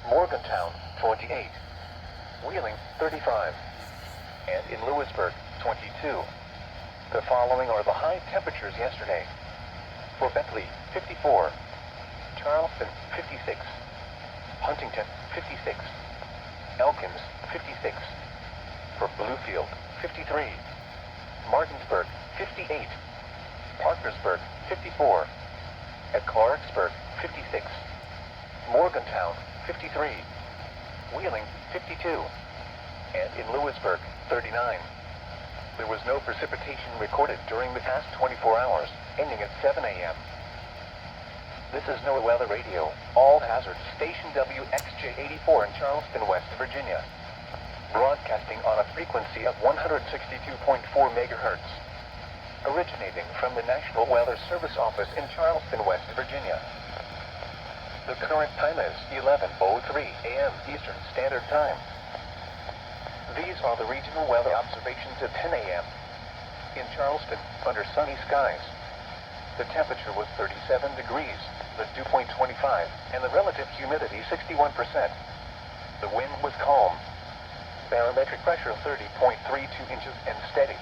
Morgantown, 28. Wheeling, 35. And in Lewisburg, 22. The following are the high temperatures yesterday. For Beckley, 54. Charleston, 56. Huntington, 56. Elkins, 56. For Bluefield, 53. Martinsburg, 58. Parkersburg, 54. At Clarksburg, 56. Morgantown, 53. Wheeling, 52. And in Lewisburg, 39. There was no precipitation recorded during the past 24 hours, ending at 7 a.m. This is NOAA Weather Radio, all hazards, station WXJ84 in Charleston, West Virginia. Broadcasting on a frequency of 162.4 megahertz. Originating from the National Weather Service Office in Charleston, West Virginia. The current time is 11:03 a.m. Eastern Standard Time. These are the regional weather observations at 10 a.m. In Charleston, under sunny skies. The temperature was 37 degrees, the dew point 25, and the relative humidity 61%. The wind was calm. Barometric pressure 30.32 inches and steady.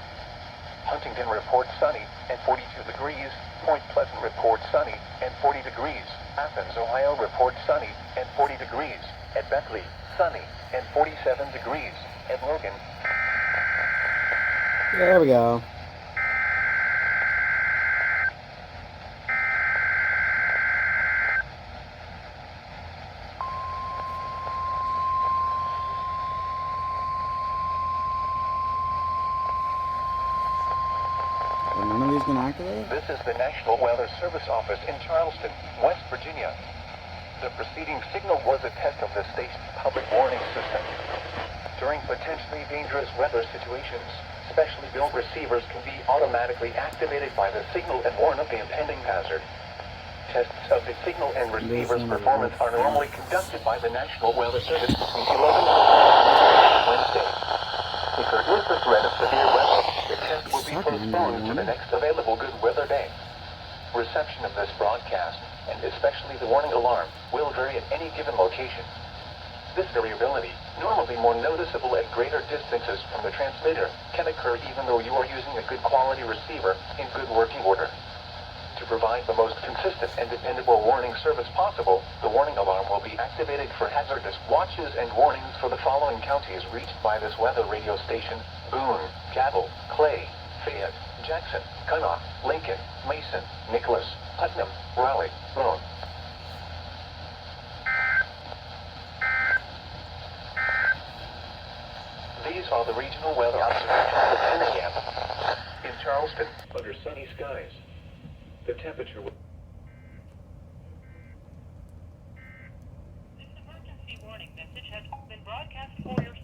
Huntington reports sunny and 42 degrees. Point Pleasant reports sunny and 40 degrees. Athens, Ohio reports sunny and 40 degrees. At Beckley, sunny and 47 degrees. At Logan. There we go. None of these been activated? This is the National Weather Service Office in Charleston, West Virginia. The preceding signal was a test of the station's public warning system. During potentially dangerous weather situations, specially built receivers can be automatically activated by the signal and warn of the impending hazard. Tests of the signal and receiver's performance are normally conducted by the National Weather Service between 11 and Wednesday. If there is the threat of severe weather, the test will be postponed to the next available good weather day. Reception of this broadcast, and especially the warning alarm, will vary at any given location. This variability, normally more noticeable at greater distances from the transmitter, can occur even though you are using a good quality receiver in good working order. To provide the most consistent and dependable warning service possible, the warning alarm will be activated for hazardous watches and warnings for the following counties reached by this weather radio station: Boone, Cabell, Clay, Fayette, Jackson, Kanawha, Lincoln, Mason, Nicholas, Putnam, Raleigh, Roane. These are the regional weather observations at 10 a.m. In Charleston, under sunny skies. The temperature was... This emergency warning message has been broadcast for your